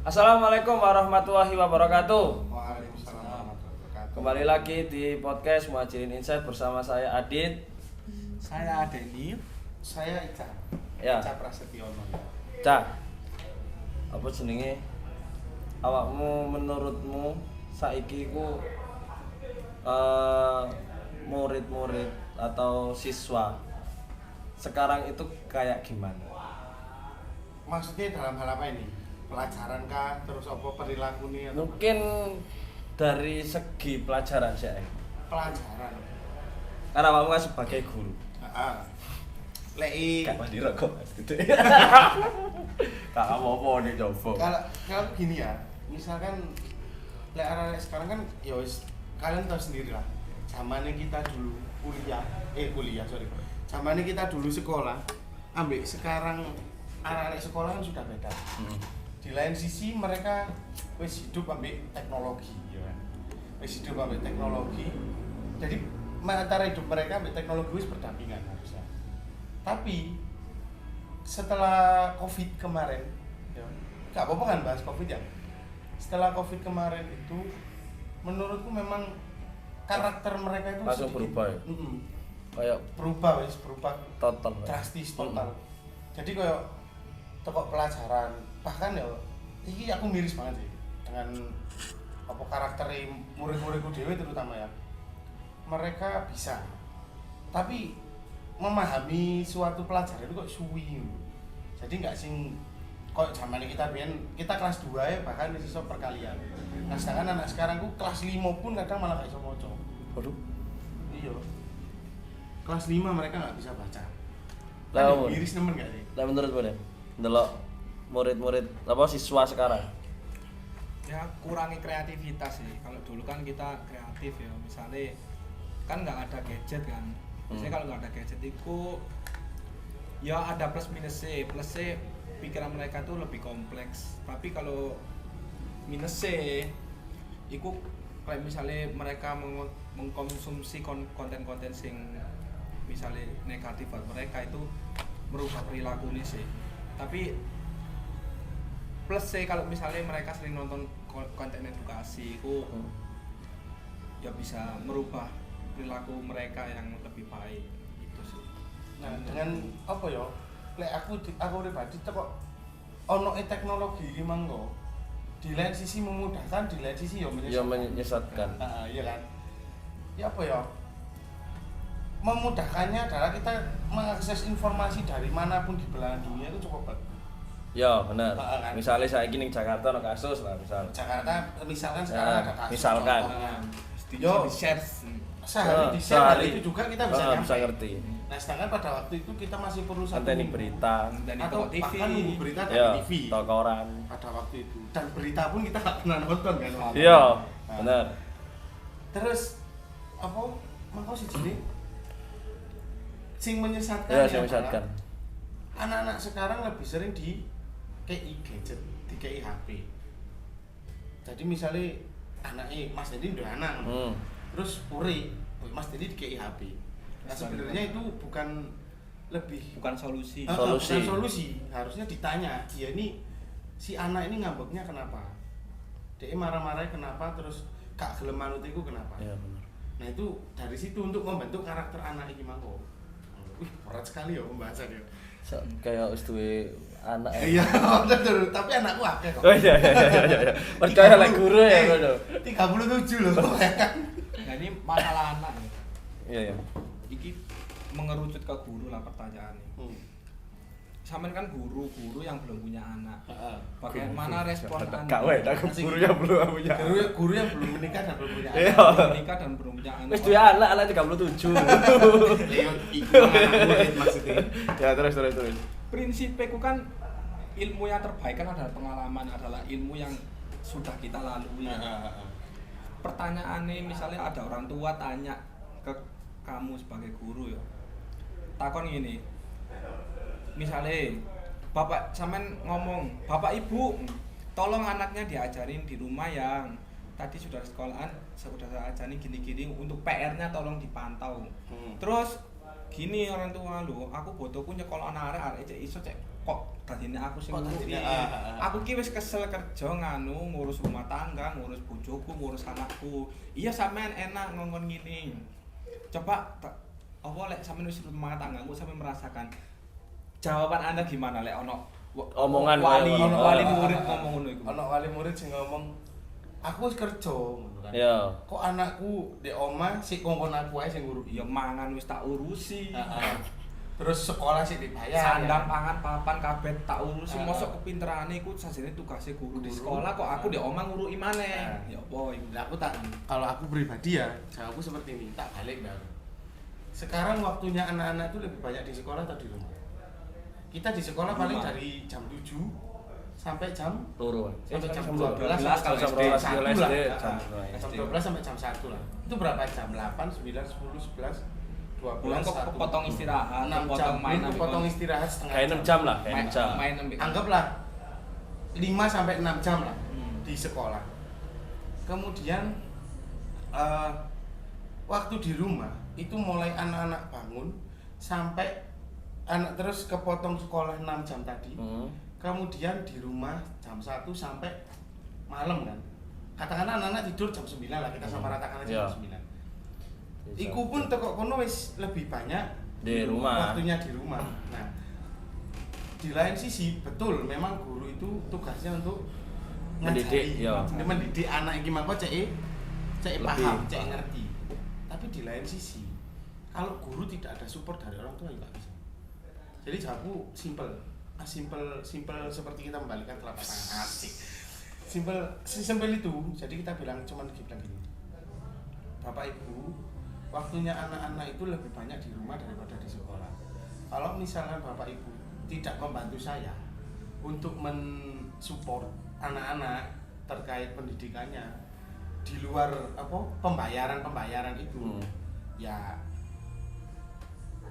Assalamualaikum warahmatullahi wabarakatuh. Waalaikumsalam warahmatullahi wabarakatuh. Kembali lagi di podcast Muhajirin Insight bersama saya Adit. Saya Denny. Saya Ica. Ya. Ica Prasetyono. Cah, apa jenenge? Awakmu menurutmu saiki ku murid-murid atau siswa sekarang itu kayak gimana? Maksudnya dalam hal apa ini? Pelajaran kah? Terus apa perilaku nih? Atau Mungkin dari segi pelajaran sih. pelajaran? Karena kamu kan sebagai guru. Lei. Kayak mandi rokok gitu. Kak apa nih coba? Kalau gini ya, misalkan arek sekarang kan ya wis kalian tahu sendiri lah. Zamannya kita dulu kuliah, sorry. Zamannya kita dulu sekolah, ambek sekarang anak-anak sekolah kan sudah beda. Di lain sisi mereka wis hidup ambek teknologi, ya kan. Wis hidup ambek teknologi. Jadi antara hidup mereka ambek teknologi wis berdampingan harusnya. Tapi setelah Covid kemarin, ya, gak apa-apa kan bahas Covid ya. Setelah Covid kemarin itu, menurutku memang karakter mereka itu langsung sedikit, berubah ya? Kayak berubah total drastis total. Jadi kayak toko pelajaran, bahkan ya ini aku miris banget sih dengan apa karakter murid-muridku dewe terutama ya. Mereka bisa, tapi memahami suatu pelajaran itu kok suwi. Jadi nggak sing kok zaman kita kita kelas 2 ya bahkan iso perkalian. Nah sedangkan anak sekarang ku kelas 5 pun kadang malah gak iso maca. Waduh. Iya. Kelas 5 mereka nggak bisa baca. Lah, Kan miris nemen gak sih? Lah menurut gue ndelok murid-murid apa siswa sekarang. Ya kurangi kreativitas sih. Kalau dulu kan kita kreatif ya. Misalnya kan nggak ada gadget kan. Biasanya kalau nggak ada gadget itu ya ada plus minusnya. Plusnya pikiran mereka tuh lebih kompleks. Tapi kalau minusnya itu kayak misalnya mereka mengkonsumsi konten-konten sing misalnya negatif buat mereka itu merubah perilaku nih sih. Tapi plus sih kalau misalnya mereka sering nonton konten edukasi itu ya bisa merubah perilaku mereka yang lebih baik itu sih. Nah, dengan apa ya? Lek aku pribadi kok ono teknologi iki mangko. Di lain sisi memudahkan, di lain sisi ya Ya menyesatkan. Iya kan. Ya apa ya? Memudahkannya adalah kita mengakses informasi dari manapun di belahan dunia itu cukup bagus. Ya benar. Kan? Misalnya saya ini Jakarta ada kasus lah misal. Jakarta misalkan sekarang ada kasus. Misalkan. Yo, Di share sehari di share itu juga kita bisa nyampe. Bisa ngerti. Nah, sedangkan pada waktu itu kita masih perlu satu Anteni berita. dan atau itu TV. bahkan nunggu berita dari Ya, TV atau koran. pada waktu itu. Dan berita pun kita nggak pernah nonton kan. Iya, Nah, benar. Terus apa? Maka sih jadi sing menyesatkan Ya, ya saya menyesatkan. anak-anak sekarang lebih sering di KI gadget, di KI HP. Jadi misalnya anaknya Mas Dedi udah anak, terus Puri, Mas Dedi di KI HP. Nah sebenarnya itu bukan solusi. bukan solusi, harusnya ditanya, ya ini si anak ini ngambeknya kenapa? Dia marah-marahnya kenapa? Terus kak gelem manut iku kenapa? Iya benar. Nah itu dari situ untuk membentuk karakter anak ini mangko. Wih berat sekali ya pembahasannya. Kayak wis duwe anak. Iya, betul. Tapi anakku akeh kok. Oh iya. Percaya lek guru ya ngono. 37 loh. Nah ini masalah anak ya. Iya ya. Iki mengerucut ke guru lah pertanyaannya. Sampean kan guru yang belum punya anak. Bagaimana respon Anda? Kak wae aku gurunya belum punya. Guru yang belum menikah dan belum punya Iya. anak. Belum menikah dan belum punya anak. Wis duwe anak 37. Leo iku anak murid maksudnya. Ya terus. Prinsipnya ku kan ilmu yang terbaik kan adalah pengalaman, adalah ilmu yang sudah kita lalui. Pertanyaannya misalnya ada orang tua tanya ke kamu sebagai guru ya. Takon gini. Misalnya bapak sampean ngomong, "Bapak Ibu, tolong anaknya diajarin di rumah yang tadi sudah sekolahan, sudah saya ajarin gini-gini untuk PR-nya tolong dipantau." Terus gini orang tua lu, aku bodohku nyekolah anak arek cek iso cek kok dadine aku sing Oh, ngurusi. dadine, Aku ki wis kesel kerja ngurus rumah tangga, ngurus bojoku, ngurus anakku. Iya sampean enak ngomong ngene. Coba apa lek sampean wis rumah tangga, kok sampean merasakan jawaban Anda gimana lek ono Omongan wali kayak ngono. wali murid ngomong ngono iku. Ono wali murid sing ngomong, aku wis kerja ngono kan. Iya. Kok anakku di omah sik kongkon aku ae sing ngurusi. Ya mangan wis tak urusi. Terus sekolah sih dibayar. Sandang ya. pangan papan kabeh tak urusi. Heeh. Mosok kepinterane iku sajane tugase guru di Guru. sekolah kok aku di omah nguruki maneh. Nah. Ya apa iku. Lah aku tak, kalau aku pribadi ya, jawabku seperti ini, tak balik dah. Sekarang waktunya anak-anak itu lebih banyak di sekolah atau di rumah? Kita di sekolah Di paling rumah. dari jam 7 sampai jam Turun. sampai jam 12 12 kalau sampai SD, jam 1 SD, lah. jam Jam SD. 12 sampai jam 1 lah. Itu berapa jam? 8, 9, 10, 11, 12, Pulang kok 1. kepotong istirahat, 6 jam, kepotong main belum kepotong istirahat setengah Kayak 6 jam lah, kayak main 6 jam. main ambil. Anggaplah 5 sampai 6 jam lah Hmm. di sekolah. Kemudian waktu di rumah itu mulai anak-anak bangun sampai anak terus kepotong sekolah 6 jam tadi. Kemudian di rumah jam 1 sampai malam kan. Katakanlah anak-anak tidur jam 9 lah, kita sama ratakan aja Ya. jam 9. Iku pun teko kono wis lebih banyak Di rumah. waktunya di rumah. Nah, di lain sisi betul memang guru itu tugasnya untuk Mendidik, ya. mendidik anak iki mangko cek Lebih paham, cek paham. ngerti. Tapi di lain sisi kalau guru tidak ada support dari orang tua ya nggak bisa. Jadi jawabku simple seperti kita membalikkan telapak tangan asik. Simpel itu. Jadi kita bilang cuman bilang gini. Bapak Ibu, waktunya anak-anak itu lebih banyak di rumah daripada di sekolah. Kalau misalkan Bapak Ibu tidak membantu saya untuk mensupport anak-anak terkait pendidikannya di luar pembayaran itu, ya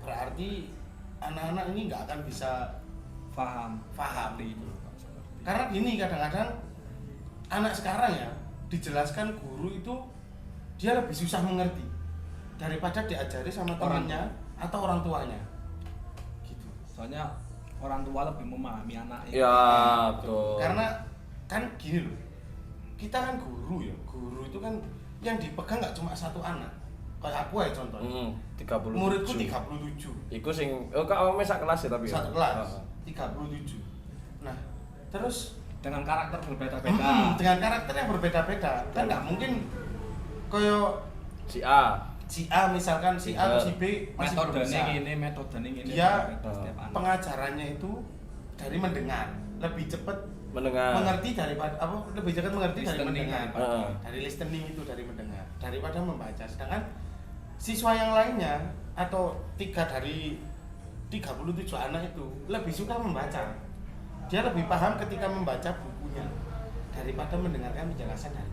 berarti anak-anak ini nggak akan bisa paham gitu. Karena gini kadang-kadang anak sekarang ya dijelaskan guru itu dia lebih susah mengerti daripada diajari sama Orang temannya atau orang tuanya gitu. Soalnya orang tua lebih memahami anaknya. Ya, betul. Karena kan gini loh, kita kan guru ya, guru itu kan yang dipegang nggak cuma satu anak. Kayak aku ya contohnya, 37. muridku 37, Iku sing kak awake sak kelas ya tapi ya. satu kelas Heeh. 37. Nah terus Dengan karakter berbeda-beda. dengan karakter yang berbeda-beda kan nggak mungkin koyo Si A. si A misalkan si A atau si B masih belum bisa. Metode ini Dia berbeda setiap anak. pengajarannya itu dari mendengar lebih cepat Mendengar. mengerti daripada lebih cepat mengerti dari Listening mendengar. Heeh. Dari listening itu dari mendengar daripada membaca. Sedangkan siswa yang lainnya atau 3 dari 37 anak itu lebih suka membaca. Dia lebih paham ketika membaca bukunya daripada mendengarkan penjelasan dari.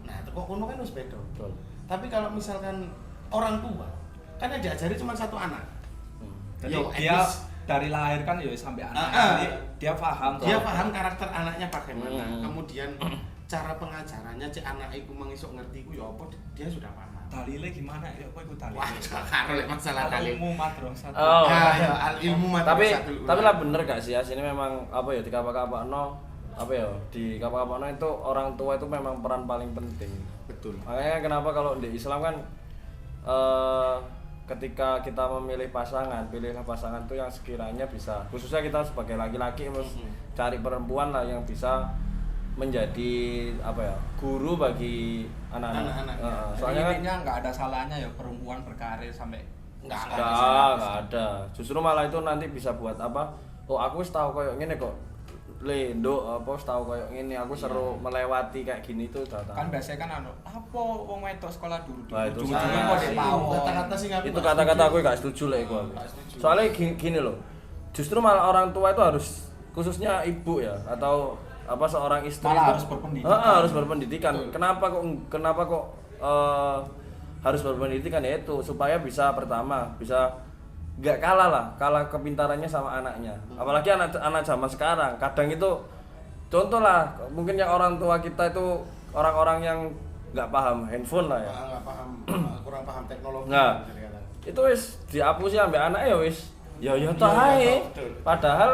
Nah, kok kono kan harus beda. Betul. Tapi kalau misalkan orang tua kan yang diajari cuma satu anak. Jadi Yo, at dia least dari lahir kan ya sampai anak. Ah, Jadi dia paham. dia kok. paham karakter anaknya bagaimana. Hmm. Kemudian cara pengajarannya cek anak iku mengisuk ngerti iku ya apa dia sudah paham. Dalile gimana ya apa iku dalile? Wah, karo lek masalah dalil. Ilmu madrasah. Oh. Ya, al ilmu tapi madrasatul lah ulama. bener gak sih aslinya memang apa ya di kapak-kapakno apa ya di kapak-kapakno itu orang tua itu memang peran paling penting. Betul. Makanya kenapa kalau di Islam kan ketika kita memilih pasangan, pilihlah pasangan itu yang sekiranya bisa, khususnya kita sebagai laki-laki harus cari perempuan lah yang bisa menjadi apa ya guru bagi anak-anak. Anak-anaknya. Soalnya Soalnya kan intinya nggak ada salahnya ya perempuan berkarir sampai Nggak nggak ada. Justru malah itu nanti bisa buat apa? Oh aku wis tahu koyo ngene kok. Le, nduk apa wis tahu koyo ngene, aku seru melewati kayak gini tuh udah tahu. kan biasanya kan apa wong wedok sekolah dulu Wah, itu ujung-ujungnya salah kok sih. dipawon. Kata-kata sing aku Itu nggak kata-kata setuju. aku gak setuju lah itu. Nggak setuju. Soalnya gini loh. Justru malah orang tua itu harus khususnya ibu ya atau apa seorang istri Malah itu harus berpendidikan. Harus berpendidikan. Kenapa kok harus berpendidikan ya itu supaya bisa pertama bisa nggak kalah kepintarannya sama anaknya. Apalagi anak zaman sekarang kadang itu contoh lah mungkin yang orang tua kita itu orang-orang yang nggak paham handphone lah ya. Nggak paham kurang paham teknologi. Nah, bisa dikatakan. itu wis dihapusi ambek anak ya wis. Ya Iya, toh ae. betul. Padahal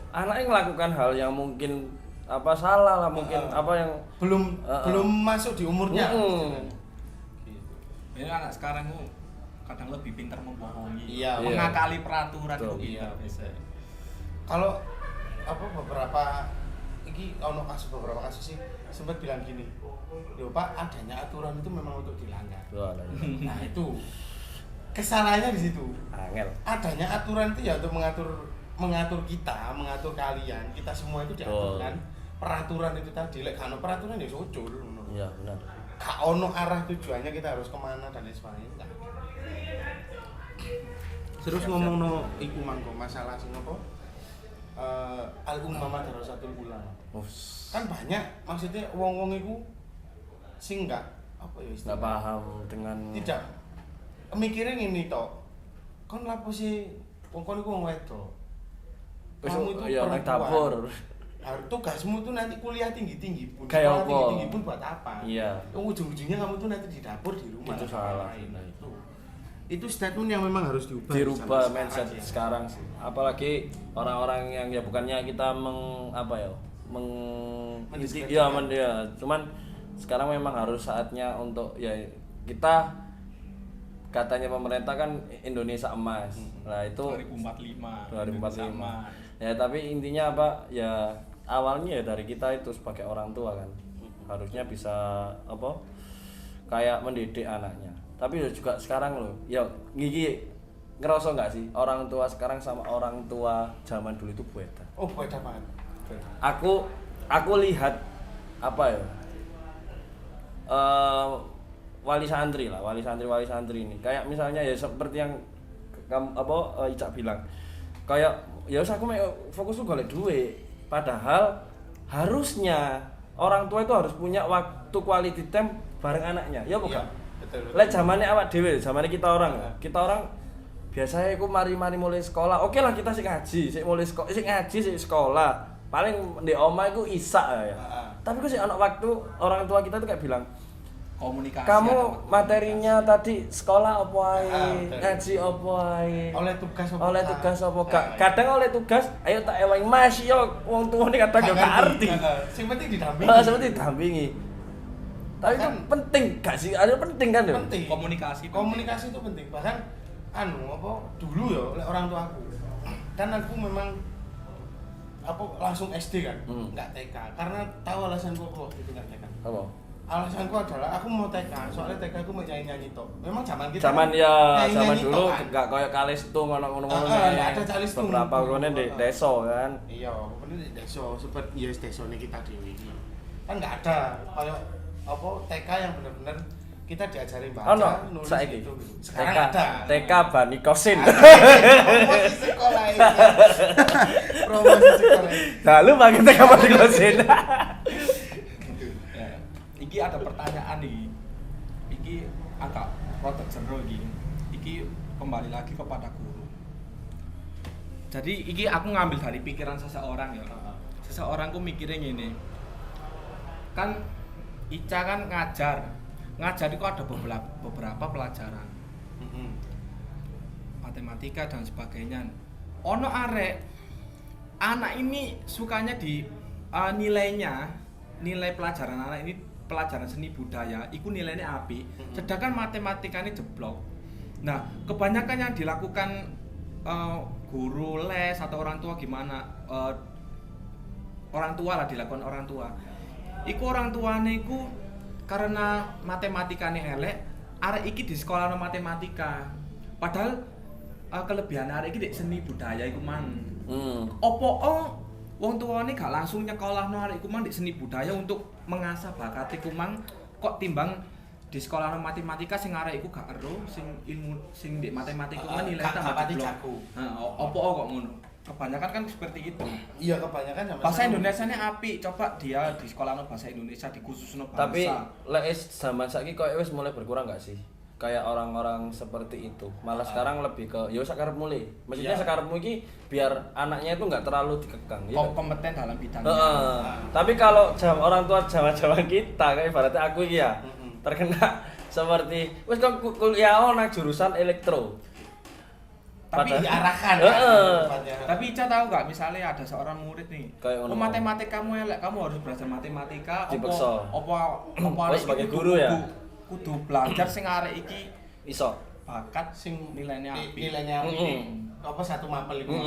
anaknya melakukan hal yang mungkin apa salah lah, mungkin apa yang belum masuk di umurnya. Ini anak sekarang tuh kadang lebih pintar membohongi, Iya. mengakali peraturan Betul, itu iya. bisa. Kalau apa beberapa beberapa kasus sih sempat bilang gini, "Yo Pak, adanya aturan itu memang untuk dilanggar." Nah, itu kesalahannya di situ. Angel. Adanya aturan itu ya untuk mengatur kita, mengatur kalian, kita semua itu diatur kan. Peraturan itu tadi, lek kan peraturan ya socul ngono. Iya, benar. Gak ono arah tujuannya kita harus kemana dan lain sebagainya. Terus ngomong iku mangko masalah sing apa? Al-ummah madrasatul ulama. Kan banyak maksudnya wong-wong iku sing enggak apa ya Nggak istilahnya? paham dengan Tidak mikirin ini tok. Kon lapo sih wong kon iku wong wedok. Kamu itu ya naik dapur. Harus tugasmu tuh nanti kuliah tinggi-tinggi pun, Kayak sekolah apa? tinggi-tinggi pun buat apa? Iya. Ujung-ujungnya kamu tuh nanti di dapur di rumah. Itu lah, salah. ngapain. Nah, Itu statement yang memang harus diubah. dirubah sampai mindset sekarang, ya. sekarang sih. Apalagi orang-orang yang ya bukannya kita Mendiskreditkan. cuman sekarang memang harus saatnya untuk ya kita katanya pemerintah kan Indonesia emas. Nah, itu 2045. 2045. Ya, tapi intinya apa? Ya awalnya ya dari kita itu sebagai orang tua kan. Harusnya bisa apa? Kayak mendidik anaknya. Tapi juga sekarang loh, ya gigi ngerasa nggak sih orang tua sekarang sama orang tua zaman dulu itu beda. Oh, beda banget. Aku lihat apa ya? Wali santri ini. Kayak misalnya ya seperti yang kamu Ica bilang. Kayak ya aku fokus tuh golek duit. Padahal harusnya orang tua itu harus punya waktu quality time bareng anaknya. Ya bukan? Iya. Betul. Lek zamane awak dhewe, zamane kita orang biasanya aku mari-mari mulai sekolah. Oke lah kita sik ngaji, sik mulai sekolah. Paling di omah iku isak ya. Tapi kok sik ana waktu orang tua kita tuh kayak bilang, Komunikasi. "Kamu ada materinya tadi sekolah apa ae, betul. ngaji apa ae." Oleh tugas apa? Oleh tugas apa? Ya, Kadang oleh tugas, ayo tak ewangi Mas yo wong tuane kadang yo gak arti. Sing penting didampingi. Seperti didampingi. Tapi itu Bahkan- penting, gak sih? Ada penting kan, Dok? Penting. Komunikasi. Komunikasi itu penting. Bahkan dulu ya oleh orang tua aku. Kan aku memang langsung SD kan, nggak TK. Karena tahu alasanku apa waktu itu nggak TK. Apa? Alasanku adalah aku mau TK, soalnya TK aku mau nyanyi tok. Memang zaman kita Zaman kan ya, nyanyi-nyanyi zaman tok dulu kan. gak kayak kalistung ngono-ngono. Nggak ada calistung. Beberapa kono di desa kan. Iya, bener di desa, seperti ya desone kita dewi ini. Kan nggak ada kayak TK yang benar-benar kita diajarin baca, Ono nulis saiki. gitu. Sekarang ada. TK Bani Kosin. Promosi sekolah ini. Promosi sekolah ini. Lalu pakai TK Bani Kosin. Ya. Iki ada pertanyaan nih. Iki agak rotok jero iki. Iki kembali lagi kepada guru. Jadi iki aku ngambil dari pikiran seseorang ya. Seseorang ku mikirnya gini. Kan Ica kan ngajar itu ada beberapa pelajaran matematika dan sebagainya. Ono anak ini sukanya di nilai pelajaran anak ini pelajaran seni budaya itu nilainya api, sedangkan matematika ini jeblok. Nah, kebanyakan yang dilakukan guru les atau orang tua gimana, orang tua lah dilakukan orang tua. Iku orang tuane iku karena matematikane elek, arek iki di sekolah matematika. Padahal kelebihan arek iki di seni budaya iku mang. Opo wong tuane gak langsung nyekolahno arek iku mang di seni budaya untuk mengasah bakat iku mang, kok timbang di sekolah matematika sing arek iku gak ero, sing ilmu sing di matematika mang nilai tambah jeblok. Opo kok ngono? Kebanyakan kan seperti itu. Iya, kebanyakan sama Bahasa Indonesianya api, coba dia di sekolah bahasa Indonesia dikhususno bangsa. Tapi lek zaman saiki kok wis mulai berkurang gak sih? Kayak orang-orang seperti itu. Malah sekarang lebih ke ya sakarepmu le. Maksudnya sakarepmu iki biar anaknya itu enggak terlalu dikekang ya. Kompeten dalam bidangnya. Tapi kalau orang tua zaman-zaman kita kayak ibaratnya aku iki ya terkena seperti wis kok kuliah nang jurusan elektro. Tapi Padahal- diarahkan Heeh. tempatnya. Tapi Ica tahu nggak misalnya ada seorang murid nih, Kayak ngono. matematika kamu elek, kamu harus belajar matematika. Dipaksa. Apa Oh, arek sebagai iki guru ya? Kudu belajar sing arek iki iso. bakat sing nilainya api. nilainya apa satu mapel itu.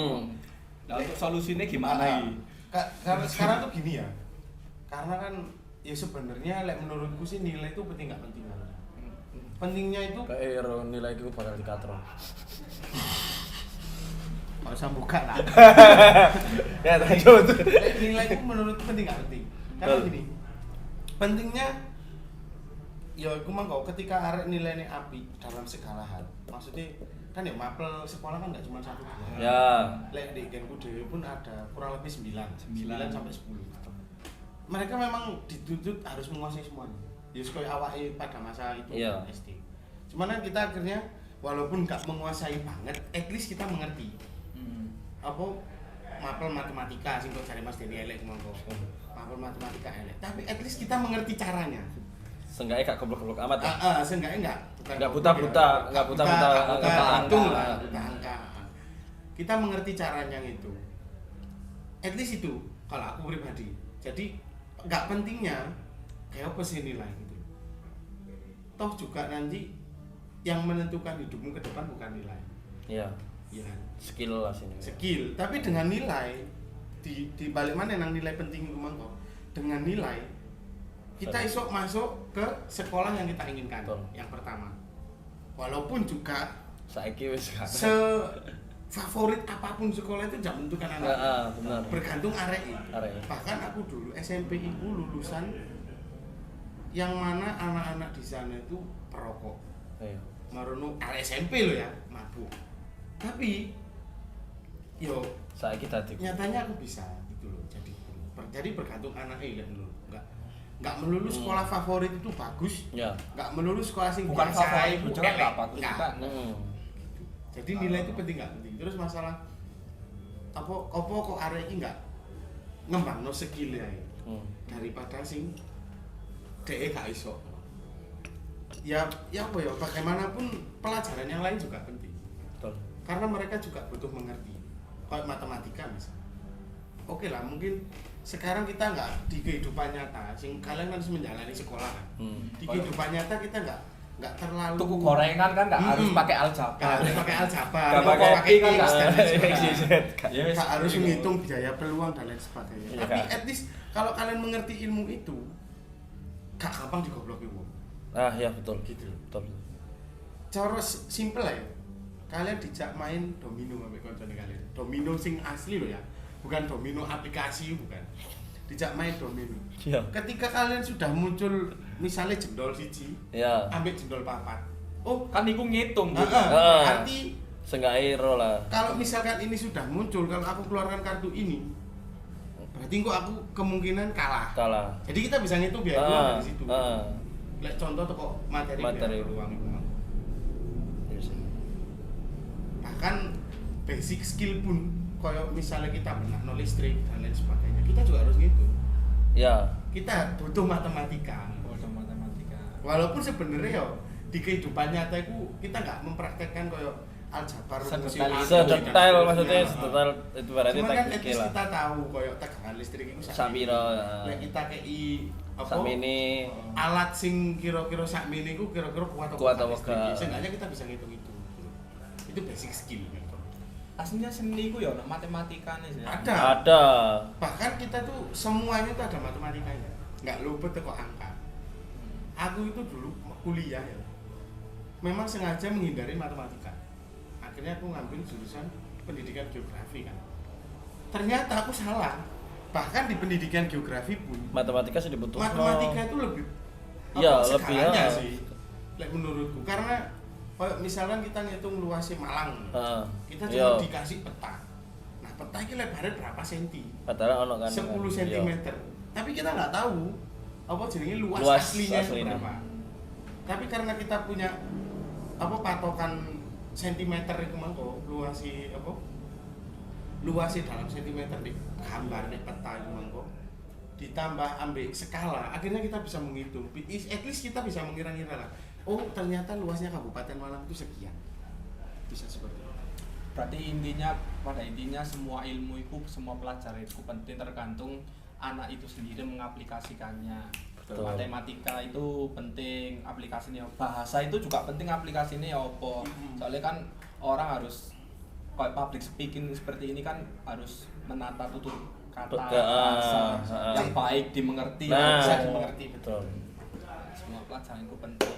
Nah, untuk solusinya gimana Nah, iki? karena sekarang tuh gini ya. Karena kan ya sebenarnya menurutku sih nilai itu penting nggak penting. Pentingnya itu Kayak nilai itu bakal dikatro. nggak usah buka lah. Ya lanjut. Nilai itu menurutku penting nggak penting. Karena Betul. gini, pentingnya ya aku mangko ketika arek nilainya api dalam segala hal. Maksudnya kan ya mapel sekolah kan nggak cuma satu dua. Ya. Lek di genku dhewe pun ada kurang lebih 9 9 sampai 10. Mereka memang dituntut harus menguasai semuanya. Ya sekolah awake pada masa itu Iya. SD. Cuman kan kita akhirnya walaupun nggak menguasai banget, at least kita mengerti. Apa mapel matematika sing kok cari Mas Deni elek monggo. Mapel matematika elek, tapi at least kita mengerti caranya. Seenggaknya gak goblok-goblok amat ya. Seenggaknya enggak bukan Nggak buta-buta, nggak buta-buta, buta angka. lah, buta angka. Kita mengerti caranya itu. At least itu kalau aku pribadi. Jadi nggak pentingnya kayak apa sih nilai gitu. Toh juga nanti yang menentukan hidupmu ke depan bukan nilai. Iya. Iya kan? Skill lah sini. Skill, tapi dengan nilai di balik mana yang nilai penting itu mangko. Dengan nilai kita esok masuk ke sekolah yang kita inginkan. Betul. Yang pertama. Walaupun juga Saiki wis gak. favorit apapun sekolah itu jangan menentukan anak. Benar. Bergantung arek itu. Arek. Bahkan aku dulu SMP itu lulusan yang mana anak-anak di sana itu perokok. Iya. Marono arek SMP loh ya, mabuk. Tapi yo Saiki dadi. nyatanya aku bisa gitu loh. Jadi bergantung anaknya ya dulu. Enggak melulu sekolah favorit itu bagus. Ya. Enggak melulu sekolah sing Bukan biasa favorit itu juga elek. nggak bagus Nggak. juga. Jadi nilai itu penting nggak penting. Terus masalah apa kok arek iki nggak ngembangno skill ya daripada sing dhek gak iso. Ya apa ya bagaimanapun pelajaran yang lain juga penting. Betul. Karena mereka juga butuh mengerti. Kayak matematika misalnya. Oke lah mungkin sekarang kita nggak di kehidupan nyata, sing kalian harus menjalani sekolah kan. Di kehidupan nyata kita nggak terlalu Tuku gorengan kan nggak harus pakai Nggak aljabar. harus pakai aljabar, Nggak nggak pakai pakai kan, X dan lain sebagainya. XYZ. Ya wis, Nggak harus gitu. menghitung biaya peluang dan lain sebagainya. Iya, Tapi Kak. at least kalau kalian mengerti ilmu itu, gak gampang digobloki wong. Ah ya betul. Gitu. Betul. Cara simple ya. Kalian dijak main domino ambek koncone kalian. Domino sing asli loh ya. Bukan domino aplikasi bukan. Dijak main domino. Iya. Ketika kalian sudah muncul misalnya jendol siji, Ya. ambek jendol papat. Oh, Kan iku ngitung gitu. berarti Seenggaknya ro lah. kalau misalkan ini sudah muncul, kalau aku keluarkan kartu ini, berarti kok aku kemungkinan kalah. Kalah. Jadi kita bisa ngitung biaya peluang dari situ. Ah. Lek contoh tuh kok materi biaya peluang itu. Iya sih. Bahkan basic skill pun, kayak misalnya kita benakno listrik dan lain sebagainya, kita juga harus ngitung. Ya. Kita butuh matematika. Bodoh matematika. Walaupun sebenarnya ya di kehidupan nyata itu kita nggak mempraktekkan kayak aljabar rumus Sedetail ilmu, itu. Sedetail dan maksudnya seterusnya. sedetail itu berarti Cuman kan at teknik least lah. kita tahu kayak tegangan listrik itu Sapiro, ya. Lek kita kei apa Sakmini. alat sing kira-kira sakmini ku kira-kira kuat Kuat apa apa listrik. enggak. Seenggaknya kita bisa ngitung itu. Itu basic skill gitu. Aslinya seni ku ya ono matematikane sih. Ada. Bahkan kita tuh semuanya tuh ada matematikanya. Nggak luput kok angka. Aku itu dulu kuliah ya. Memang sengaja menghindari matematika. Akhirnya aku ngambil jurusan pendidikan geografi kan. Ternyata aku salah. Bahkan di pendidikan geografi pun Matematika sih dibutuhkan. matematika itu lebih Iya, apa, lebih, segalanya ya. sih. Lek menurutku karena kayak misalkan kita ngitung luasnya Malang. Heeh. Kita Iya. cuma dikasih peta. Nah, peta ini lebarnya berapa senti? Padahal ono kan. 10 Iya. cm. Tapi kita nggak tahu apa jenenge luas Luas aslinya itu aslinya. berapa. Tapi karena kita punya apa patokan sentimeter itu mangko, luasi apa? Luasi dalam sentimeter di gambar di peta itu mangko. Ditambah ambil skala, akhirnya kita bisa menghitung. At least kita bisa mengira-ngira lah. Oh, ternyata luasnya Kabupaten Malang itu sekian. Bisa seperti itu. berarti pada intinya semua ilmu itu, semua pelajaran itu penting, tergantung anak itu sendiri mengaplikasikannya. Betul. Matematika itu penting aplikasinya, bahasa itu juga penting aplikasinya ya apa. Soalnya kan orang harus kayak public speaking seperti ini kan harus menata tutur kata bahasa yang baik dimengerti, yang bisa dimengerti, betul. Semua pelajaran itu penting.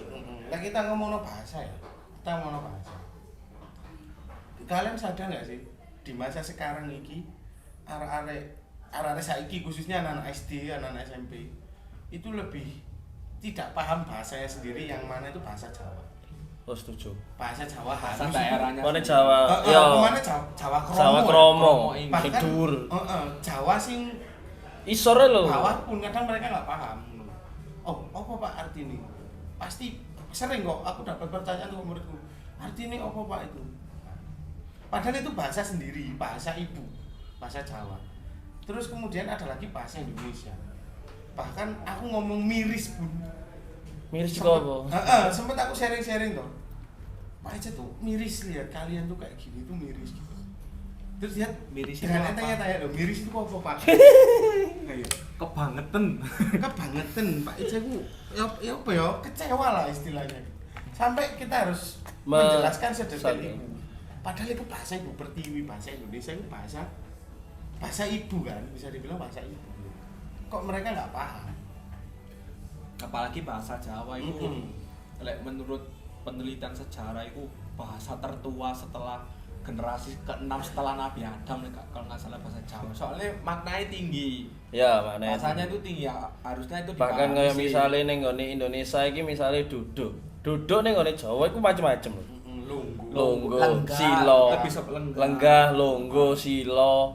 Nah kita ngomong bahasa ya, kalian sadar nggak sih di masa sekarang ini arek saiki khususnya anak-anak SD, anak-anak SMP itu lebih tidak paham bahasanya sendiri, yang mana itu bahasa Jawa. Oh setuju. Bahasa Jawa Bahasa harus daerahnya. Mana Jawa? Mana Jawa kromo. Jawa kromo. Bahkan Tidur. Jawa sing Isore lho. bawah pun kadang mereka nggak paham. Oh, apa Pak arti ini? Pasti sering kok aku dapat pertanyaan tuh muridku. Arti ini apa Pak itu? Padahal itu bahasa sendiri, bahasa ibu, bahasa Jawa. Terus kemudian ada lagi bahasa Indonesia. Bahkan aku ngomong miris pun. Miris kok apa? Sempet aku sharing tuh. Pak Eja tuh miris, lihat kalian tuh kayak gini tuh miris gitu. Terus lihat Miris itu dengan apa? tanya-tanya dong, miris itu apa Pak? Ayo. Kebangetan. Kebangetan Pak Eja ku ya apa ya, kecewa lah istilahnya. Sampai kita harus menjelaskan sedetail itu. Padahal itu bahasa ibu pertiwi, bahasa Indonesia itu bahasa ibu kan, bisa dibilang bahasa ibu. Kok mereka nggak paham? Apalagi bahasa Jawa itu menurut penelitian sejarah itu bahasa tertua setelah generasi ke-6 setelah Nabi Adam kalau nggak salah, bahasa Jawa. Soalnya maknanya tinggi. Ya, maknanya. Bahasanya itu tinggi ya, harusnya itu bahkan kayak misalnya ning nggone Indonesia iki misalnya duduk. Duduk ning nggone Jawa iku macam-macam lho. Longgo, Lenggah. silo, Lebih sop lenggah. lenggah, longgo, silo.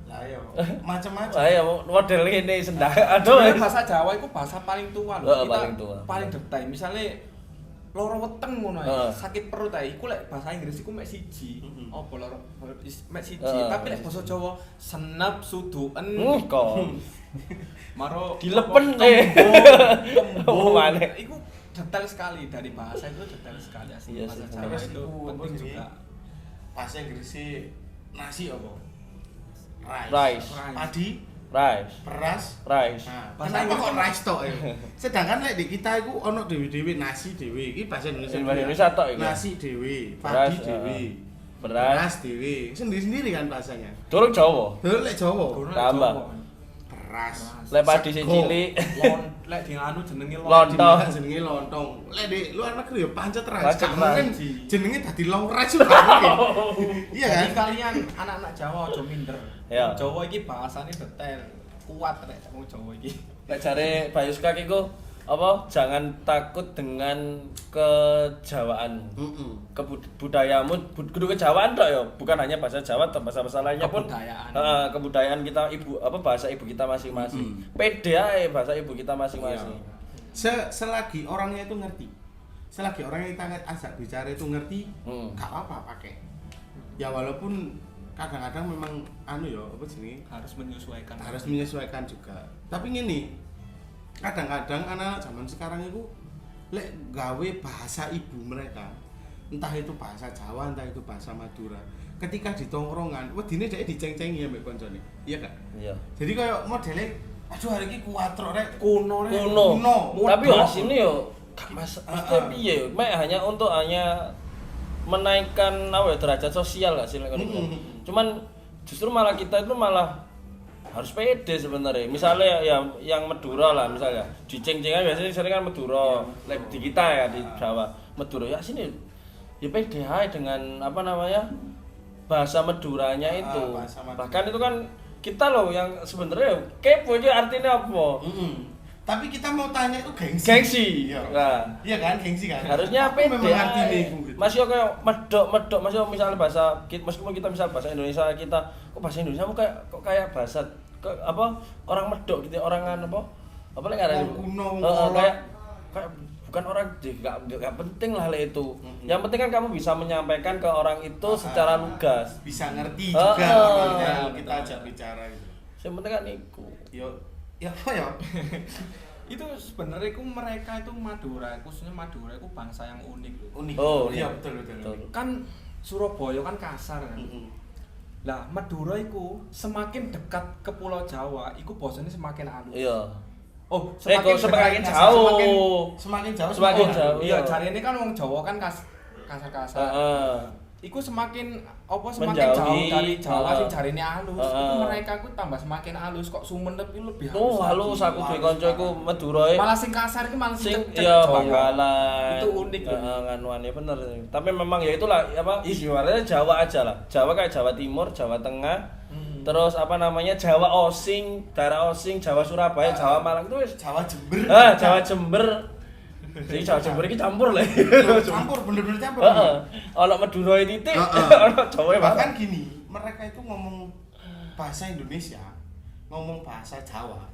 Lah yo, macam-macam. Lah ya model ini sendak. Aduh. Sebenarnya bahasa Jawa itu bahasa paling tua loh. Oh, Kita paling tua. paling detail. Misalnya loro weteng ngono ae, sakit perut ae iku lek bahasa Inggris iku mek siji. Apa loro mek siji, tapi lek bahasa Jawa senep suduen. Kok. Maro Dilepen tembung. Mana? Iku detail sekali, dari bahasa itu detail sekali asli. Iya Bahasa sih. Jawa Terus itu iku apa penting jenenge? juga. Bahasa Inggrisnya nasi apa? Rice. Padi, Rice. beras. Rice. Nah, Bahasa kenapa Inggris kok kan- rice tok ya? Sedangkan lek di kita iku ono dewe-dewe nasi dewe. Iki bahasa Indonesia. Bahasa Indonesia tok iki. Nasi dewe, Beras, padi dewe. beras. dewe. Sendiri-sendiri kan bahasanya. Durung Jawa. Dulu lek Jawa, Guru Tambah. Jawa. beras. Lek padi sing sego. cilik. Lek di anu jenenge Lontong. Dimakan jenenge lontong. Lek di luar negeri ya pancet rice. Pancet Kamu kan rice. jenenge dadi long rice juga mungkin. Iya kan? Jadi kalian anak-anak Jawa aja minder. Ya. Jawa iki bahasane detail, kuat lek mau Jawa iki. Lek jare Bayu Skak iku apa? Jangan takut dengan kejawaan. Kebudayaanmu kudu kejawaan tok ya, bukan hanya bahasa Jawa atau bahasa-bahasa lainnya pun. Kebudayaan. Kebudayaan kita bahasa ibu kita masing-masing. Pede ae bahasa ibu kita masing-masing. Selagi orangnya itu ngerti, selagi orangnya kita ajak bicara itu ngerti, gak apa-apa pakai. Ya walaupun kadang-kadang memang anu ya apa jenenge Harus menyesuaikan. harus menyesuaikan juga. Tapi gini, kadang-kadang anak-anak zaman sekarang itu lek gawe bahasa ibu mereka, entah itu bahasa Jawa, entah itu bahasa Madura, ketika di tongkrongan, wedine dhek diceng-cengi ambek koncone. Iya kan? Iya. Jadi kayak modelnya aduh hari ini kuatro rek Kuno rek. Kuno. Tapi Modal. asine yo gak maksudnya piye yo, mek hanya untuk menaikkan derajat sosial gak sih lek ngono. Cuman justru malah kita itu malah harus pede sebenarnya. Misalnya ya yang Madura lah misalnya. Di ceng-cengan biasanya sering kan Madura. Lek di kita ya di Jawa. Madura ya sini ya pede aja dengan bahasa Maduranya itu. Bahasa Madura. Bahkan itu kan kita loh yang sebenarnya kepo itu artinya apa? Tapi kita mau tanya itu gengsi. Gengsi. Iya. Nah, Iya kan gengsi kan. harusnya Aku pede. memang arti aja. niku gitu. Masih kayak medok masih misalnya bahasa meskipun kita misal bahasa Indonesia kita kok bahasa Indonesia kok kayak bahasa orang medok gitu orang apa lagi ada Wong kuno, wong kolot. kayak bukan orang nggak penting lah itu. Yang penting kan kamu bisa menyampaikan ke orang itu secara lugas. Bisa ngerti juga orang yang kita betul. ajak bicara gitu. Yang penting kan itu. Yo apa ya? Itu sebenarnya mereka itu Madura, khususnya Madura itu bangsa yang unik loh. Unik. Oh, iya iya. betul. Kan Surabaya kan kasar kan. Lah Madura iku semakin dekat ke Pulau Jawa, iku bosone semakin halus. Iya. Oh, Kok semakin jauh. Semakin jauh. Semakin jauh. Iya, jarene kan wong Jawa kan kasar-kasar. Heeh. Iku semakin semakin Menjauhi. jauh dari Jawa sing Heeh. jarene halus. Heeh. Iku mereka ku tambah semakin halus, kok Sumenep itu lebih halus. Oh, halus aku duwe kanca iku Madura e. Malah sing kasar iki malah Sing cek iya Jawa. Bangkalan. Itu unik loh. Heeh, nganuane bener. Tapi memang ya itulah apa istimewa Jawa aja lah. Jawa kayak Jawa Timur, Jawa Tengah. Terus apa namanya Jawa Osing, daerah Osing, Jawa Surabaya, Jawa Malang itu wis Jawa Jember. Jawa Jember. Jadi Jawa Jember iki campur lah. Campur, bener-bener campur. Heeh. Ono Madura titik, Heeh. ono Jawa Bahkan gini, mereka itu ngomong bahasa Indonesia, ngomong bahasa Jawa.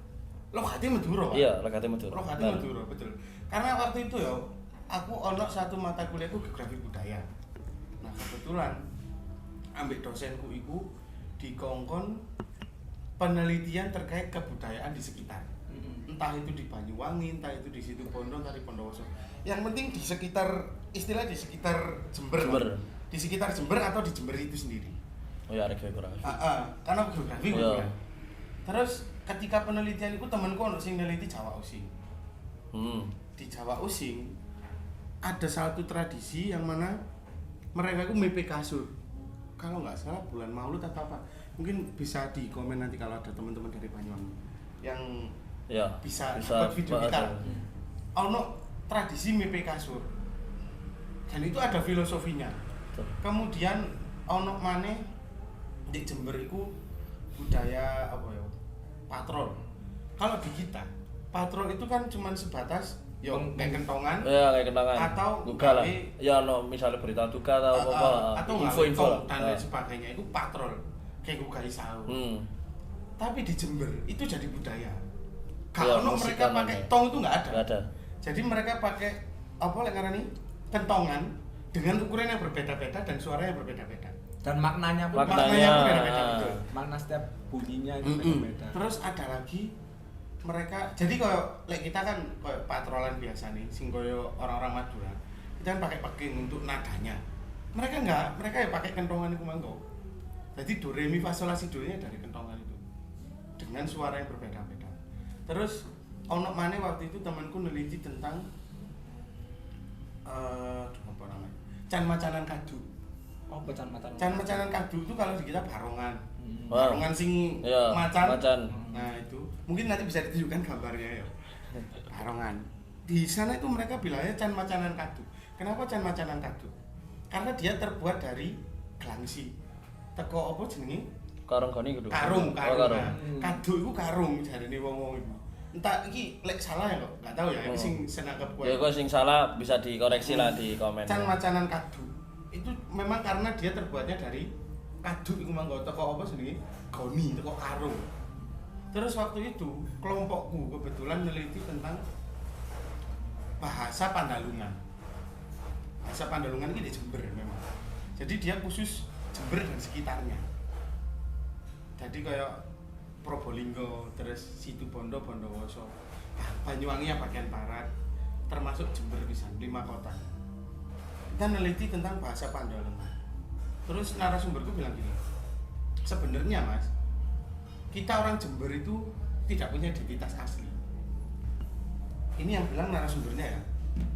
Logatnya Madura. Pak. Iya, legate Madura. Logatnya Madura, betul. Karena waktu itu ya, aku ono satu mata kuliahku geografi budaya. Nah, kebetulan ambil dosenku itu dikongkon penelitian terkait kebudayaan di sekitar. Entah itu di Banyuwangi, entah itu di Situbondo, entah di Bondowoso. Yang penting di sekitar, istilah di sekitar Jember. Jember. Di sekitar Jember atau di Jember itu sendiri. Oh ya arek geografi. Karena geografi Iya. kan. Terus ketika penelitian itu temanku ono sing neliti Jawa Osing. Di Jawa Osing ada satu tradisi yang mana mereka itu mepe kasur. Kalau nggak salah bulan Maulud atau apa. Mungkin bisa di komen nanti kalau ada teman-teman dari Banyuwangi yang Ya. bisa buat video kita. Ono tradisi mepe kasur. Dan itu ada filosofinya. Betul. Kemudian ono maneh di Jember itu budaya apa ya? Patrol. Kalau di kita, patrol itu kan cuman sebatas yo kayak kentongan Ya kayak kenangan. atau Google lah. gawe- Ya no misalnya berita duka atau apa. atau Info-info lah. dan lain sebagainya itu patrol kayak gue guys sahur. Tapi di Jember itu jadi budaya. Ya, Kalau musik mereka kan pakai ada. tong itu nggak ada. Nggak ada. Jadi mereka pakai apa lek ngarani kentongan dengan ukuran yang berbeda-beda dan suara yang berbeda-beda. Dan maknanya pun Maknanya. pun beda-beda, betul. makna setiap bunyinya itu Mm-mm. beda-beda. Terus ada lagi mereka jadi kalau lek kita kan kayak patrolan biasa nih sing koyo orang-orang Madura kita kan pakai peking untuk nadanya. Mereka enggak, mereka ya pakai kentongan itu mangko. Jadi do re mi fa sol la si do nya dari kentongan itu dengan suara yang berbeda-beda. Terus ono maneh waktu itu temanku neliti tentang apa namanya? Can-macanan kadu. Oh, pecan-pecan. Can-macanan kadu itu kalau di kita barongan. Wow. Barongan sing Iya, macan. macan. Nah, itu mungkin nanti bisa ditunjukkan gambarnya ya. Barongan. Di sana itu mereka bilangnya can-macanan kadu. Kenapa can-macanan kadu? Karena dia terbuat dari gelangsi. Teko apa jenenge? Karung goni gitu. Karung, Oh, karung. karung. Nah, kadu itu karung jarine wong-wong iku. Entah iki lek salah ya kok, enggak tahu ya. Ini sing senangkep gue. Ya kok sing salah bisa dikoreksi lah di komen. Can-macanan kadu itu memang karena dia terbuatnya dari kadu iku mangko teko apa jenenge? Goni, teko karung. Terus waktu itu kelompokku kebetulan meneliti tentang bahasa Pandalungan. Bahasa Pandalungan ini di Jember memang. Jadi dia khusus Jember dan sekitarnya. Jadi kayak Probolinggo, terus Situbondo, Bondowoso, Banyuwangi yang bagian barat, termasuk Jember pisan 5 kota. Kita meneliti tentang bahasa Pandalungan. Terus narasumberku bilang gini, sebenarnya mas, kita orang Jember itu tidak punya identitas asli. Ini yang bilang narasumbernya ya,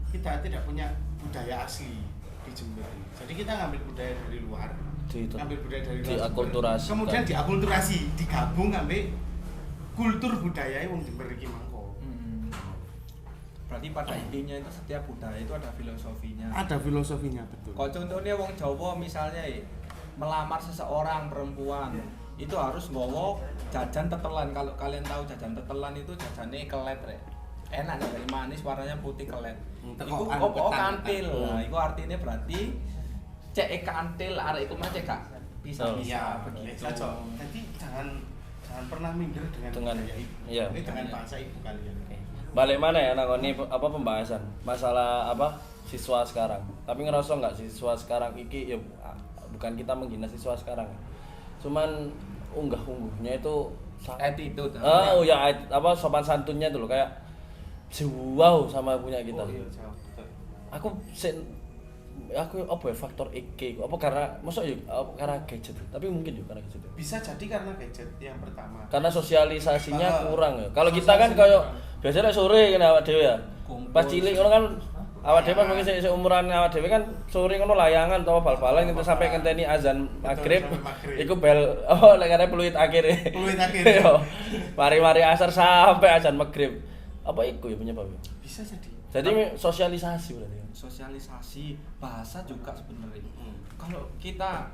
kita tidak punya budaya asli di Jember. Jadi kita ngambil budaya dari luar, ngambil budaya dari luar Jember, diakulturasi. kemudian diakulturasi, digabung ngambil kultur budaya wong Jember iki mangko. Berarti pada intinya itu setiap budaya itu ada filosofinya. Ada filosofinya betul. Kok contohnya wong Jawa misalnya melamar seseorang perempuan itu harus nggawa jajan tetelan. Kalau kalian tahu jajan tetelan itu jajannya kelet rek. Enak dari manis warnanya putih kelet. Iku opo kantil. Nah, iku artinya berarti cek kantil arek iku mah cek gak bisa begitu. Jadi jangan pernah minder dengan budaya ibu. Iya. Ini dengan bahasa ibu kalian. Balik mana ya nangoni apa pembahasan masalah apa siswa sekarang. Tapi ngerasa nggak siswa sekarang iki ya bukan kita menghina siswa sekarang. Cuman unggah-ungguhnya itu Attitude. oh ya apa sopan santunnya tuh loh kayak wow sama punya kita. Oh iya, jauh. Betul. Aku aku apa ya faktor iki apa karena mosok ya apa, karena gadget tapi mungkin juga karena gadget Bisa jadi karena gadget yang pertama. karena sosialisasinya Ah, kurang ya kalau kita kan sosialisasinya kayak kurang. biasanya sore kan awak dhewe ya Kumpul. pas cilik ngono kan awak dhewe pas mungkin seumuran awak dhewe kan sore ngono layangan atau bal-balan gitu sampai ngenteni azan maghrib sampai maghrib. iku bel oh lek arep peluit akhir Peluit akhir. Yo, mari-mari asar sampai azan maghrib apa iku ya penyebabnya Bisa jadi. jadi sosialisasi berarti ya? Sosialisasi bahasa juga sebenarnya. Kalau kita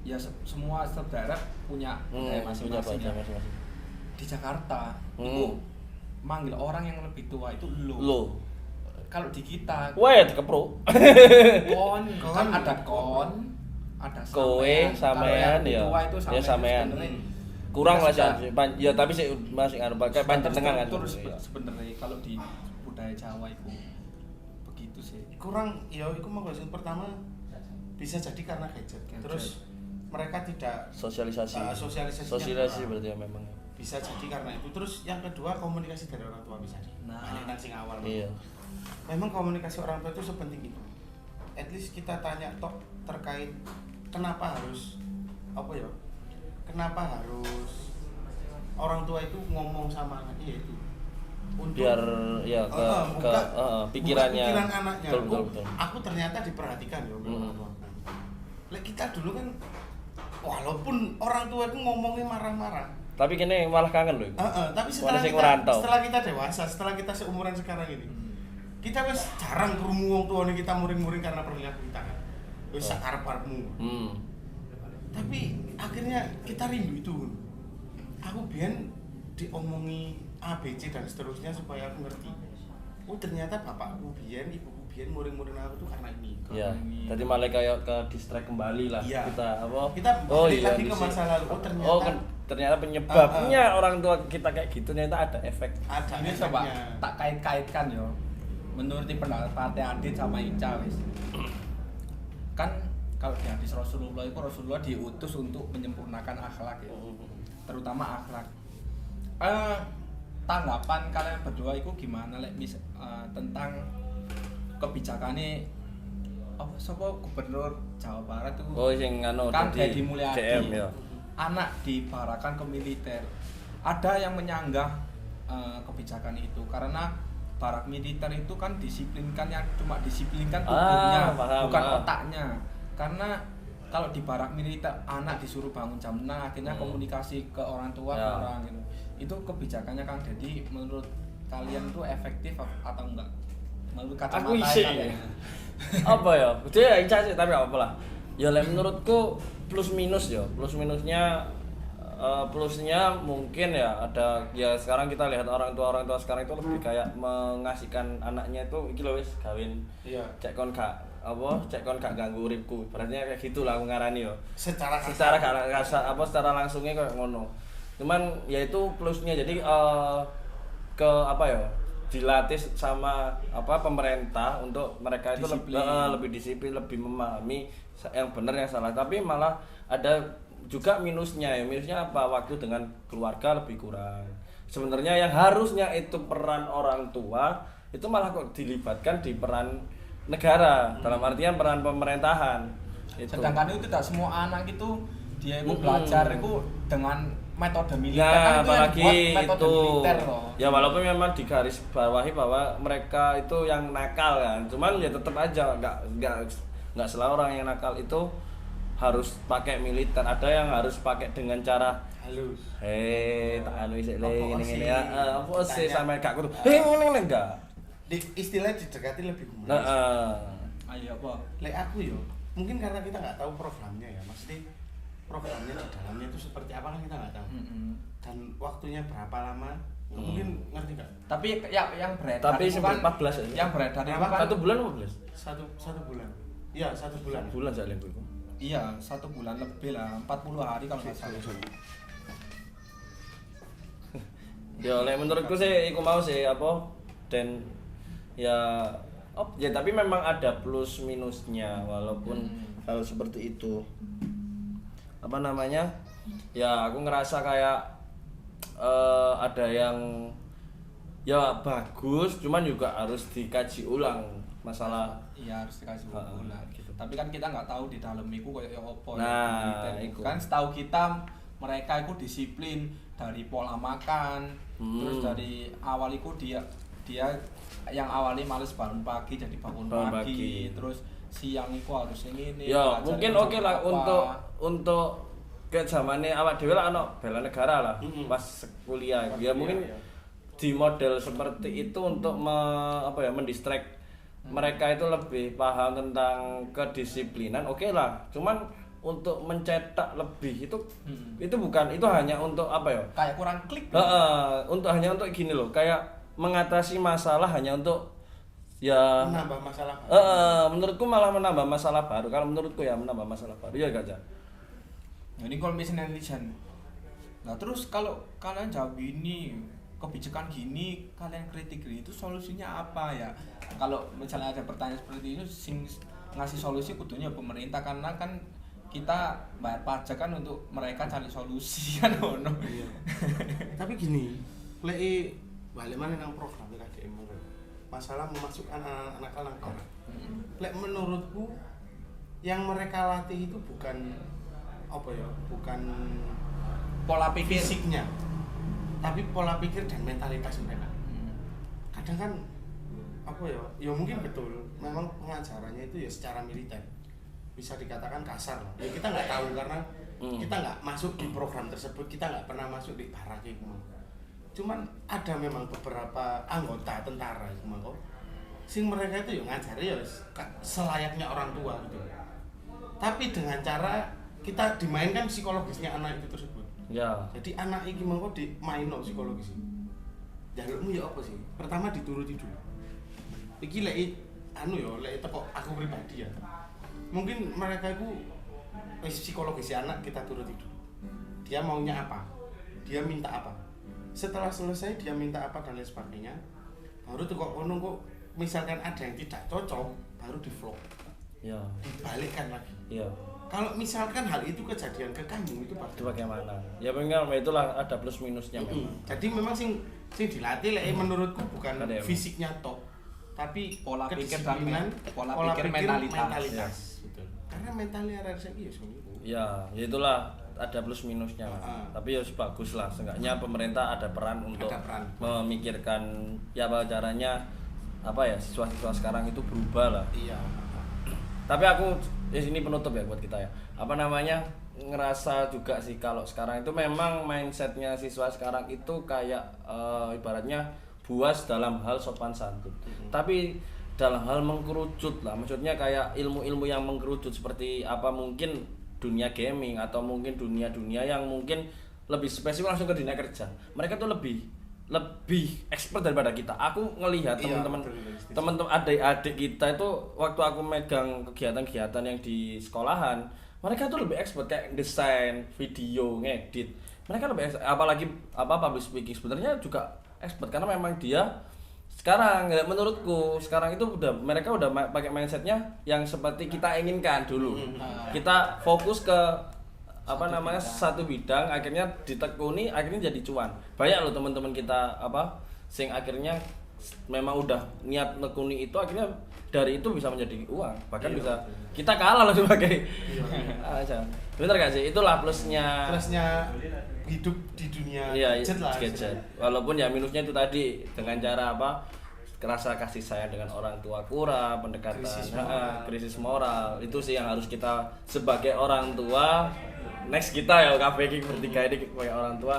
ya semua daerah punya budaya punya masing-masing. bahasa Ya. masing-masing Di Jakarta itu manggil orang yang lebih tua itu lo. lo Kalau di kita wah dikepro kon kan ada kon, ada kowe sampean Kalau yang ya tua itu ya sampean sebenarnya kurang lah sudah- sih ya tapi sih masih anu pakai sudah panjenengan kan terstruktur ya. sebenarnya kalau di budaya Jawa itu begitu sih. Kurang ya iku monggo sing pertama bisa jadi karena gadget. Terus mereka tidak sosialisasi sosialisasinya sosialisasi kurang. berarti ya memang Bisa jadi karena itu. Terus yang kedua komunikasi dari orang tua bisa. Nah. Balik nang sing awal. iya Memang komunikasi orang tua itu sepenting itu. At least kita tanya tok terkait kenapa harus apa ya? Kenapa harus orang tua itu ngomong sama anaknya itu untuk biar ya ke pikirannya buka pikiran anaknya. betul, betul, betul. Aku ternyata diperhatikan ya orang tua. Lek kita dulu kan walaupun orang tua itu ngomongnya marah-marah. Tapi kene malah kangen loh. Tapi setelah sing kita, ngerantau. setelah kita dewasa, setelah kita seumuran sekarang ini, kita wes jarang krungu wong tuane kita muring-muring karena perilaku kita kan. Wes sakarep-karepmu. Tapi akhirnya kita rindu itu. Aku biyen diomongi A, B, C dan seterusnya supaya aku ngerti. Oh ternyata bapakku biyen, ibuku biyen muring-muring aku tuh karena ini. Ya, ini. tadi malah kayak ke distract kembali lah Iya. kita apa? Kita balik lagi ke di masa sini. lalu. Oh ternyata ternyata penyebabnya orang tua kita kayak gitu ternyata ada efek. ada Ini coba efeknya. tak kait-kaitkan yo. Menurut pendapatnya Adit sama Ica wis. Kan kalau di hadis Rasulullah itu Rasulullah diutus untuk menyempurnakan akhlak ya. Terutama akhlak. Tanggapan kalian berdua itu gimana tentang kebijakannya apa sapa gubernur Jawa Barat itu Oh, sing anu kan dadi Deddy Mulyadi CM ya. anak dibarakan ke militer. Ada yang menyanggah kebijakan itu karena barak militer itu kan disiplinkannya cuma disiplinkan tubuhnya paham, bukan paham. otaknya. Karena kalau di barak militer anak disuruh bangun jam 6 akhirnya komunikasi ke orang tua Ya. kurang gitu. Itu kebijakannya Kang Deddy menurut kalian itu efektif atau enggak? Menurut kacamata Aku isi. kalian. Apa ya? Dia Ica sih tapi apa lah. Ya lek menurutku plus minus ya. Plus minusnya plusnya mungkin ya ada ya sekarang kita lihat orang tua sekarang itu lebih kayak mengasihkan anaknya itu iki lho wis kawin. Iya. Cek kon gak ganggu uripku. Berarti kayak gitulah aku ngarani yo. Secara Secara langsungnya kayak ngono. Cuman ya itu plusnya jadi ke apa ya? Dilatih sama pemerintah untuk mereka itu lebih disiplin, lebih memahami yang benar yang salah. Tapi malah ada juga minusnya ya. Minusnya apa? Waktu dengan keluarga lebih kurang. Sebenarnya yang harusnya itu peran orang tua itu malah kok dilibatkan di peran negara dalam artian peran pemerintahan. Itu. Sedangkan itu tidak semua anak itu dia itu belajar itu dengan metode militer Nah, kan itu yang apalagi buat metode itu militer loh. ya walaupun memang digaris bawahi bahwa mereka itu yang nakal kan, cuman ya tetap aja nggak selalu orang yang nakal itu harus pakai militer, ada yang harus pakai dengan cara halus. tak anu isik le Apa ngene sih? ya apa sih Tanya. sampe gak kudu ngene enggak Istilah didekati lebih humanis. Ayo apa? Lek aku yo, mungkin karena kita nggak tahu programnya ya, maksudnya programnya di dalamnya itu seperti apa kan kita nggak tahu. Dan waktunya berapa lama, mungkin ngerti nggak? Tapi yang beredar Tapi itu kan 14 ya? yang beredar itu Berapa? kan 1 bulan apa belas Satu bulan. Iya 1 bulan. bulan saya lengku iku iya 1 bulan lebih lah 40 hari kalau nggak salah. ya lek menurutku sih iku mau sih apa dan ya ya tapi memang ada plus minusnya walaupun hal seperti itu apa namanya ya aku ngerasa kayak ada yang ya bagus, cuman juga harus dikaji ulang masalah. Iya harus dikasih Heeh, ulang gitu. tapi kan kita nggak tahu di dalam iku kayak apa Nah, ya iku. kan setahu kita mereka itu disiplin dari pola makan terus dari awal itu dia yang awalnya males bangun pagi jadi bangun Bangun pagi. pagi. Terus siang itu harus ini Ya mungkin oke lah untuk ke zamannya awak dhewe lah ono bela negara lah pas kuliah. Ya mungkin di model seperti itu untuk mendistract mereka itu lebih paham tentang kedisiplinan, oke lah. Cuman untuk mencetak lebih itu bukan, itu hanya untuk apa ya? kayak kurang klik Hanya untuk gini loh, kayak mengatasi masalah hanya untuk ya menambah masalah. menurutku malah menambah masalah baru. Kalau menurutku ya menambah masalah baru ya gak. Nah, ini kalau misalnya netizen. Nah, terus kalau kalian jawab gini, kebijakan gini, kalian kritik gini, itu solusinya apa ya? Kalau misalnya ada pertanyaan seperti itu, sing ngasih solusi kudunya pemerintah karena kan kita bayar pajak kan untuk mereka cari solusi kan ono. Iya. Tapi gini, lek balik mana nang program KDM masalah memasukkan anak-anak nakal nang sekolah. Lek menurutku yang mereka latih itu bukan apa ya, bukan Pola pikir fisiknya, tapi pola pikir dan mentalitas mereka. Kadang kan apa ya mungkin betul memang pengajarannya itu ya secara militer bisa dikatakan kasar lah. Ya kita nggak tahu karena kita nggak masuk di program tersebut, kita nggak pernah masuk di barak itu. Cuman ada memang beberapa anggota tentara itu kok sing mereka itu ya ngajari ya selayaknya orang tua gitu. Tapi dengan cara kita dimainkan psikologisnya anak itu tersebut. Ya. Jadi anak iki mengko dimaino psikologis. Jalukmu ya apa sih? Pertama dituruti dulu. Iki lek lek teko aku pribadi ya. Mungkin mereka itu psikologis anak kita turuti dulu. Dia maunya apa? Dia minta apa? Setelah selesai dia minta apa dan lain sebagainya. Baru tuh kok kono kok misalkan ada yang tidak cocok, baru di-vlog. Ya. Dibalikkan lagi. Iya. Kalau misalkan hal itu kejadian ke kamu itu Bagaimana? Ya memang itulah ada plus minusnya memang. Jadi memang sing dilatih menurutku bukan Ada fisiknya tok, tapi Pola pikir kedisiplinan, dan pola pikir mentalitas. Betul. Karena mentalnya arek saiki ya ngono. Ya itulah ada plus minusnya. Tapi ya bagus lah, seenggaknya pemerintah ada peran untuk Ada peran. memikirkan ya apa caranya siswa-siswa sekarang itu berubah lah. Iya. Tapi aku ini penutup ya buat kita ya. Ngerasa juga sih kalau sekarang itu memang mindsetnya siswa sekarang itu kayak ibaratnya buas dalam hal sopan santun. Tapi dalam hal mengkerucut lah, maksudnya kayak ilmu-ilmu yang mengkerucut seperti apa mungkin dunia gaming atau mungkin dunia-dunia yang mungkin lebih spesifik langsung ke dunia kerja. Mereka tuh lebih expert daripada kita. Aku ngelihat teman-teman adik-adik kita itu waktu aku megang kegiatan-kegiatan yang di sekolahan, mereka tuh lebih expert kayak desain, video, ngedit. Mereka lebih expert, apalagi public speaking sebenarnya juga expert karena memang dia sekarang menurutku sekarang itu mereka udah pakai mindsetnya yang seperti kita inginkan dulu. Kita fokus ke satu bidang, akhirnya ditekuni, akhirnya jadi cuan. Banyak loh teman-teman kita sing akhirnya memang udah niat nekuni itu, akhirnya dari itu bisa menjadi uang, bahkan bisa kita kalah loh sebagai bener gak sih? Itulah plusnya hidup di dunia gadget lah. Walaupun ya minusnya itu tadi dengan cara rasa kasih sayang dengan orang tua kurang, pendekatan krisis moral itu sih yang harus kita sebagai orang tua next kita ya KPG bertiga ini sebagai orang tua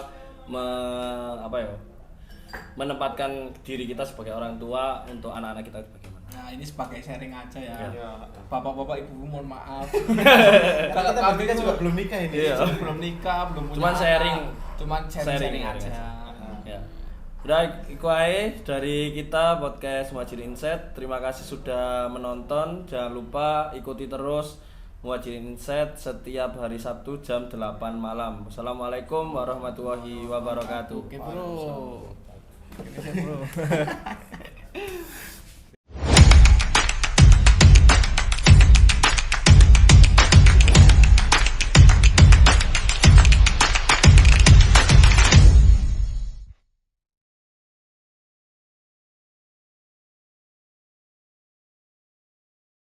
menempatkan diri kita sebagai orang tua untuk anak-anak kita bagaimana. Nah, ini sebagai sharing aja ya. Ya. Bapak-bapak, ibu mohon maaf. Karena kita bertiga juga belum nikah ini. Iya. Belum nikah, belum punya Cuman anak. Cuman sharing aja. Ya. Udah iku ae dari kita podcast Muhajirin Insight. Terima kasih sudah menonton. Jangan lupa ikuti terus Muhajirin Insight setiap hari Sabtu jam 8 malam. Wassalamualaikum warahmatullahi wabarakatuh. Oke, bro.